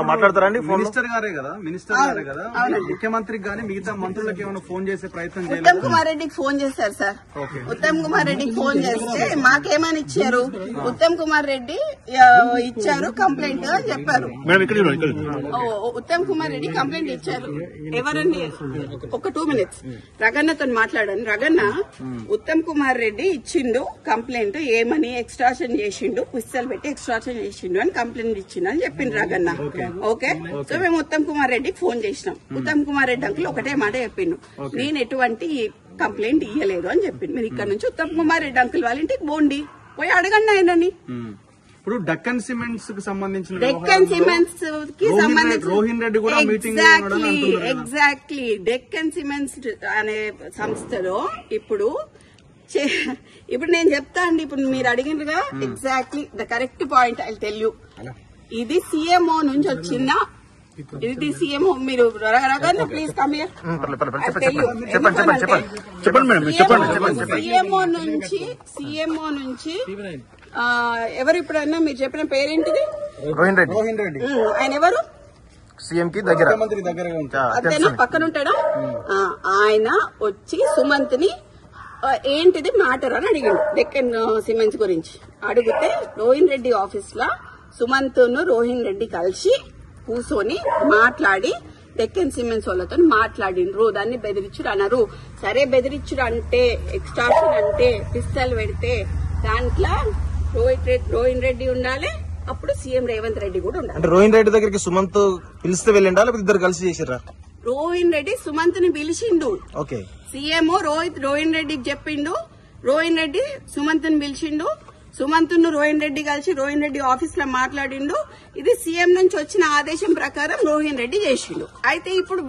మాట్లాడతారండి? మినిస్టర్ గారే కదా ముఖ్యమంత్రికి గానీ మిగతా మంత్రులకు ఏమైనా ఫోన్ చేసే ప్రయత్నం చేయాలి? ఉత్తమ్ కుమార్ రెడ్డికి ఫోన్ చేశారు సార్. ఉత్తమ్ కుమార్ రెడ్డికి ఫోన్ చేస్తే మాకేమని ఇచ్చారు? ఉత్తమ్ కుమార్ రెడ్డి ఇచ్చారు కంప్లైంట్ అని చెప్పారు. ఉత్తమ్ కుమార్ రెడ్డి కంప్లైంట్ ఇచ్చారు. ఎవరండి? ఒక 2 minutes రగన్నతో మాట్లాడాను. రగన్న ఉత్తమ్ కుమార్ రెడ్డి ఇచ్చిండు కంప్లైంట్, ఏమని ఎక్స్ట్రాక్షన్ చేసిండు, పుస్తలు పెట్టి ఎక్స్ట్రాక్షన్ చేసిండు అని కంప్లైంట్ ఇచ్చిండు అని చెప్పిండు రగన్న. ఓకే, సో మేము ఉత్తమ్ కుమార్ రెడ్డికి ఫోన్ చేసినాం. ఉత్తమ్ కుమార్ రెడ్డి అంకుల్ ఒకటే మాట చెప్పిండు, నేను ఎటువంటి కంప్లైంట్ ఇయ్యలేదు అని చెప్పిండు. మీరు ఇక్కడ నుంచి ఉత్తమ్ కుమార్ రెడ్డి అంకుల్ వాళ్ళ ఇంటికి పోండి, పోయి అడగండి ఆయనని. ఇప్పుడు డక్కన్ సిమెంట్స్ కి సంబంధించిన రోహిన్ రెడ్డి కూడా ఎగ్జాక్ట్లీ డెక్కన్ సిమెంట్స్ అనే సంస్థలో ఇప్పుడు నేను చెప్తా అండి. ఇప్పుడు మీరు అడిగినగా exactly the correct point I tell you. ఇది సీఎంఓ నుంచి వచ్చిన, ఇది సీఎంఓ. మీరు ప్లీజ్ కమ్ హియర్. సీఎంఓ నుంచి ఎవరు ఇప్పుడన్నా మీరు చెప్పిన పేరేంటిది? రోహిన్ రెడ్డి. ఆయన ఎవరు? సీఎం కి దగ్గర అదేనా పక్కన ఉంటాడా? ఆయన వచ్చి సుమంత్ ని ఏంటిది మ్యాటర్ అని అడిగాడు డెక్కన్ సిమెంట్స్ గురించి. అడిగితే రోహిన్ రెడ్డి ఆఫీస్ లో సుమంత్ ను రోహిన్ రెడ్డి కలిసి కూర్చొని మాట్లాడి డెక్కన్ సిమెంట్స్ వాళ్ళతో మాట్లాడిండ్రు. దాన్ని బెదిరించుడు అన్నారు. సరే, బెదిరించుడు అంటే, ఎక్స్ట్రాక్షన్ అంటే, పిస్తల్ పెడితే దాంట్లో రోహిన్ రెడ్డి ఉండాలి, అప్పుడు సీఎం రేవంత్ రెడ్డి కూడా ఉండాలి. అంటే రోహిన్ రెడ్డి దగ్గరికి సుమంత్ పిలిస్తే వెళ్ళిండా, లేకపోతే ఇద్దరు కలిసి చేసిరా? రోహిన్ రెడ్డి సుమంత్ ని పిలిచిండు. ఓకే, సీఎంఓ రోహిన్ రెడ్డికి చెప్పిండు, రోహిన్ రెడ్డి సుమంత్ ని పిలిచిండు, సుమంత్ ను రోహిన్ రెడ్డి కలిసి రోహిన్ రెడ్డి ఆఫీస్ లో మాట్లాడిండు. ఇది సీఎం నుంచి వచ్చిన ఆదేశం ప్రకారం రోహిన్ రెడ్డి చేసిండు. అయితే ఇప్పుడు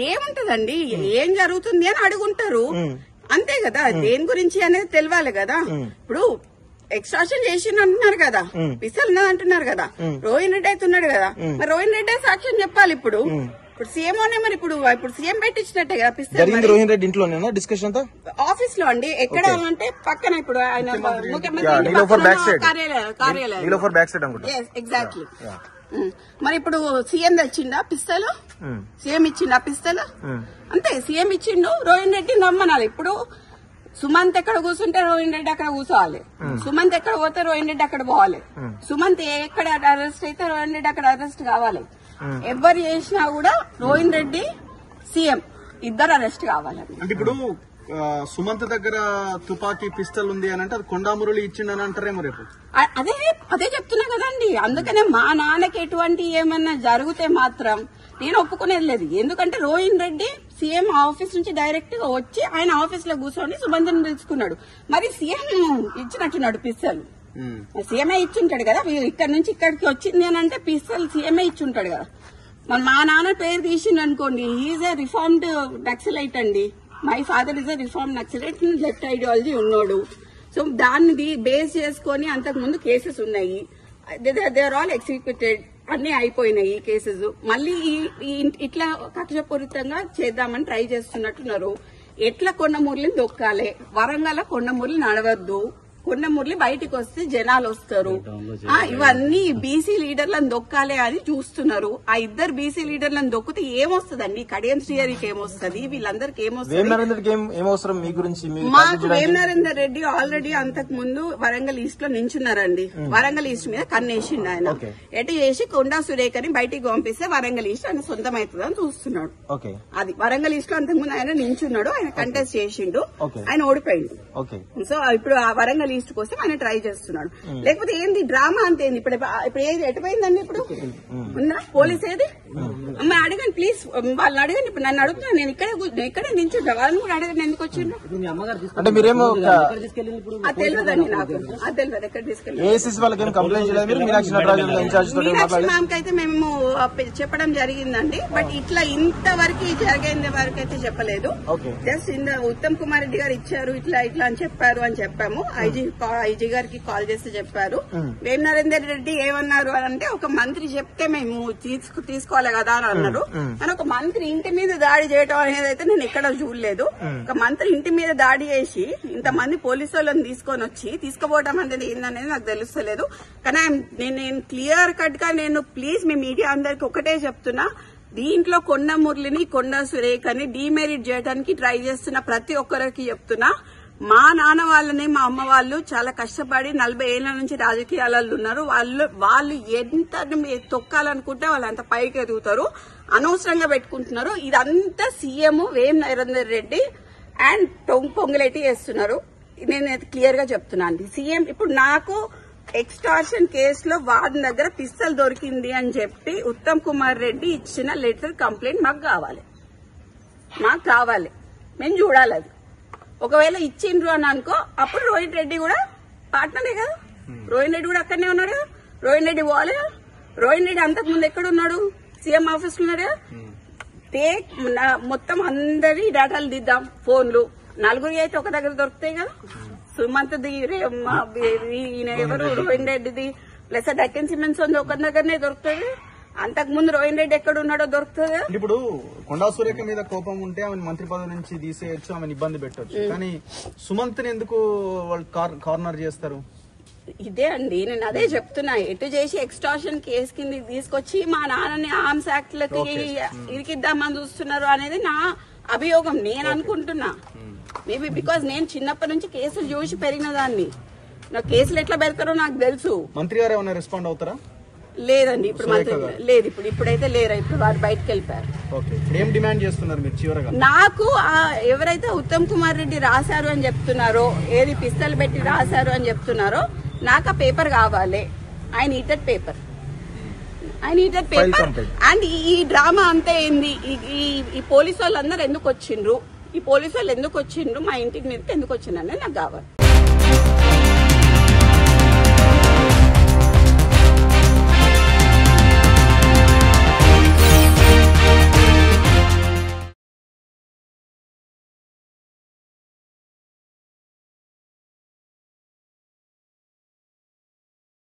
ఏముంటదండి, ఏం జరుగుతుంది అని అడుగుంటారు అంతే కదా. దేని గురించి అనేది తెలియాలి కదా. ఇప్పుడు ఎక్స్ట్రాక్షన్ చేసిండు అంటున్నారు కదా, పిస్తల్ ఉన్నది అంటున్నారు కదా, రోహిన్ రెడ్డి అయితే ఉన్నాడు కదా, మరి రోహిన్ రెడ్డి సాక్ష్యం చెప్పాలి. ఇప్పుడు సీఎంఓనే మరి ఇప్పుడు సీఎం పెట్టించినట్టే కదా పిస్తల్. రోహిన్ రెడ్డి ఇంట్లోనేనా డిస్కషన్ ఆఫీస్ లో అండి? ఎక్కడ అంటే పక్కన ఇప్పుడు ఆయన ముఖ్యమంత్రి కార్యాలయం. ఎగ్జాక్ట్లీ. మరి ఇప్పుడు సీఎం తెచ్చిండా పిస్తల్? సీఎం ఇచ్చిండా పిస్తల్? అంతే, సీఎం ఇచ్చిండు, రోహిన్ రెడ్డి నమ్మనాలి. ఇప్పుడు సుమంత్ ఎక్కడ కూర్చుంటే రోహిన్ రెడ్డి అక్కడ కూర్చోవాలి, సుమంత్ ఎక్కడ పోతే రోహిన్ రెడ్డి అక్కడ పోవాలి, సుమంత్ ఎక్కడ అరెస్ట్ అయితే రోహిన్ రెడ్డి అక్కడ అరెస్ట్ కావాలి. ఎవరు చేసినా కూడా రోహిన్ రెడ్డి సీఎం ఇద్దరు అరెస్ట్ కావాలండి. అంటే ఇప్పుడు సుమంత్ దగ్గర తుపాకీ పిస్తల్ ఉంది అని అంటే అది కొండామురళి ఇచ్చిండని అంటారేమో రేపు. అదే చెప్తున్నా కదండి. అందుకనే మా నాన్నకి ఎటువంటి ఏమన్నా జరిగితే మాత్రం నేను ఒప్పుకునేది లేదు. ఎందుకంటే రోహిన్ రెడ్డి సీఎం ఆఫీస్ నుంచి డైరెక్ట్ గా వచ్చి ఆయన ఆఫీస్ లో కూర్చొని సుమంత్ ని తెలుసుకున్నాడు. మరి సీఎం ఇచ్చినట్టున్నాడు పిస్తల్, సీఎంఏ ఇచ్చుంటాడు కదా. ఇక్కడ నుంచి ఇక్కడికి వచ్చింది అని అంటే పిస్తల్ సీఎంఏ ఇచ్చుంటాడు కదా. మరి మా నాన్న పేరు తీసిండు అనుకోండి, ఈజ్ ఏ రిఫార్మ్డ్ నక్సలైట్ అండి. My father is a reform naxalite, left ideology ఉన్నాడు. సో దాన్ని బేస్ చేసుకుని అంతకు ముందు కేసెస్ ఉన్నాయి. దే ఆర్ ఆల్ ఎగ్జిక్యూటెడ్, అన్ని అయిపోయినాయి కేసెస్. మళ్ళీ ఇట్లా కక్షపూరితంగా చేద్దామని ట్రై చేస్తున్నట్టున్నారు. ఎట్లా కొండమూర్లిని దొక్కాలి, వరంగల్ కొండమూర్లి నడవద్దు, కొండమూర్లి బయటికి వస్తే జనాలు వస్తారు, ఇవన్నీ బీసీ లీడర్లను దొక్కాలి అని చూస్తున్నారు. ఆ ఇద్దరు బీసీ లీడర్లను దొక్కితే ఏమొస్తుందండి? కడియం శ్రీహరికి ఏమొస్తుంది, వీళ్ళందరికీ ఏమొస్తుంది? మాకు వేం నరేందర్ రెడ్డి ఆల్రెడీ అంతకు ముందు వరంగల్ ఈస్ట్ లో నించున్నారండి. వరంగల్ ఈస్ట్ మీద కన్నేసిండు ఆయన. ఎటు చేసి కొండా సురేఖని బయటికి పంపిస్తే వరంగల్ ఈస్ట్ ఆయన సొంతం అవుతుందని చూస్తున్నాడు. అది వరంగల్ ఈస్ట్ లో అంతకుముందు ఆయన నించున్నాడు, ఆయన కంటెస్ట్ చేసిండు, ఆయన ఓడిపోయిండు. సో ఇప్పుడు ఆ వరంగల్ ఈస్ట్ కోసం ఆయన ట్రై చేస్తున్నాడు. లేకపోతే ఏంది డ్రామా అంతేంది? ఇప్పుడు ఏది ఎటుపోయిందండి? ఇప్పుడు ఉందా పోలీస్ ఏది? అమ్మ అడగండి ప్లీజ్, వాళ్ళని అడగండి. ఇప్పుడు నన్ను అడుగుతున్నా, నేను ఇక్కడే నించుంటా, వాళ్ళని కూడా అడగండి ఎందుకు వచ్చిండ్రు అంటే మీరేమో తెలియదండి నాకు, అది తెలియదు ఎక్కడ తీసుకెళ్ళి. మ్యామ్ అయితే మేము చెప్పడం జరిగిందండి, బట్ ఇట్లా ఇంతవరకు జరిగేంత వరకు అయితే చెప్పలేదు. జస్ట్ ఉత్తమ్ కుమార్ రెడ్డి గారు ఇచ్చారు ఇట్లా ఇట్లా అని చెప్పారు అని చెప్పాము. ఐజీ ఐజీ గారికి కాల్ చేసి చెప్పారు. వేం నరేందర్ రెడ్డి ఏమన్నారు అని అంటే, ఒక మంత్రి చెప్తే మేము తీసుకోవాలి కదా అని అన్నారు. కానీ ఒక మంత్రి ఇంటి మీద దాడి చేయడం అనేది అయితే నేను ఎక్కడ చూడలేదు. ఒక మంత్రి ఇంటి మీద దాడి చేసి ఇంతమంది పోలీసు వాళ్ళని తీసుకొని వచ్చి తీసుకుపోవడం అనేది ఏందనేది నాకు తెలుస్తలేదు. కానీ నేను క్లియర్ కట్ గా నేను ప్లీజ్ మీ మీడియా అందరికి ఒకటే చెప్తున్నా, దీంట్లో కొండ మురళిని కొండ సురేఖని డిమెరిట్ చేయడానికి ట్రై చేస్తున్న ప్రతి ఒక్కరికి చెప్తున్నా, మా నాన్న వాళ్ళని మా అమ్మ వాళ్ళు చాలా కష్టపడి 40 ఏళ్ల నుంచి రాజకీయాలలో ఉన్నారు. వాళ్ళు ఎంత తొక్కాలనుకుంటే వాళ్ళు అంత పైకి ఎదుగుతారు. అనవసరంగా పెట్టుకుంటున్నారు. ఇదంతా CM Vem Narender Reddy and Ponguleti చేస్తున్నారు. నేను క్లియర్ గా చెప్తున్నాను. సీఎం ఇప్పుడు నాకు ఎక్స్టార్షన్ కేసులో వాడి దగ్గర పిస్తల్ దొరికింది అని చెప్పి ఉత్తమ్ కుమార్ రెడ్డి ఇచ్చిన లెటర్ కంప్లైంట్ మాకు కావాలి. మేము చూడాలి. అది ఒకవేళ ఇచ్చిండ్రు అని అనుకో, అప్పుడు రోహిత్ రెడ్డి కూడా పార్ట్నరే కదా. రోహిత్ రెడ్డి కూడా అక్కడనే ఉన్నాడు కదా. రోహిత్ రెడ్డి పోవాలి కదా. రోహిత్ రెడ్డి అంతకుముందు ఎక్కడ ఉన్నాడు? సీఎం ఆఫీస్ లో ఉన్నాడు కదా. మొత్తం అందరి డేటాలు దిద్దాం, ఫోన్లు. నలుగురి అయితే ఒక దగ్గర దొరుకుతాయి కదా. సుమంత్ ఎవరు రోహిత్ రెడ్డిది ప్లస్ డక్కన్ సిమెంట్స్ ఉంది ఒక దగ్గరనే దొరుకుతుంది. అంతకు ముందు రోహిత్ రెడ్డి ఎక్కడ ఉన్నాడో దొరుకుతుంది. ఇప్పుడు కొండా సురేఖ మీద కోపం ఉంటే ఆమె మంత్రి పదవి నుంచి తీసేయచ్చు, ఆమెను ఇబ్బంది పెట్టచ్చు. కానీ సుమంత్ ని ఎందుకు వాళ్ళు కార్నర్ చేస్తారు? ఇదే అండి నేను అదే చెప్తున్నా. ఎటు చేసి ఎక్స్టార్షన్ కేసు కింద తీసుకొచ్చి మా నాన్నని ఆర్మ్స్ యాక్ట్ లకి ఇరికిద్దామని చూస్తున్నారు అనేది నా అభియోగం. నేను అనుకుంటున్నా మేబీ బికాజ్ నేను చిన్నప్పటి నుంచి కేసులు చూసి పెరిగిన దాన్ని. నాకు కేసులు ఎట్లా పెడతారో నాకు తెలుసు. మంత్రి గారు ఏమైనా రెస్పాండ్ అవుతారా? లేదండి ఇప్పుడు మంత్రి లేదు. ఇప్పుడైతే లేరా. ఇప్పుడు వారు బయటకు వెళ్ళిపోయారు. ఏం డిమాండ్ చేస్తున్నారు మీరు చివరగా? నాకు ఎవరైతే ఉత్తమ్ కుమార్ రెడ్డి రాశారు అని చెప్తున్నారో, ఏది పిస్తల్ పెట్టి రాశారు అని చెప్తున్నారో, నాకు ఆ పేపర్ కావాలి. I need that paper. And ఈ డ్రామా అంతా ఏంది? ఈ పోలీసు వాళ్ళందరూ ఎందుకు వచ్చిండ్రు? మా ఇంటికి మీదకి ఎందుకు వచ్చిండ్రు అనేది నాకు కావాలి.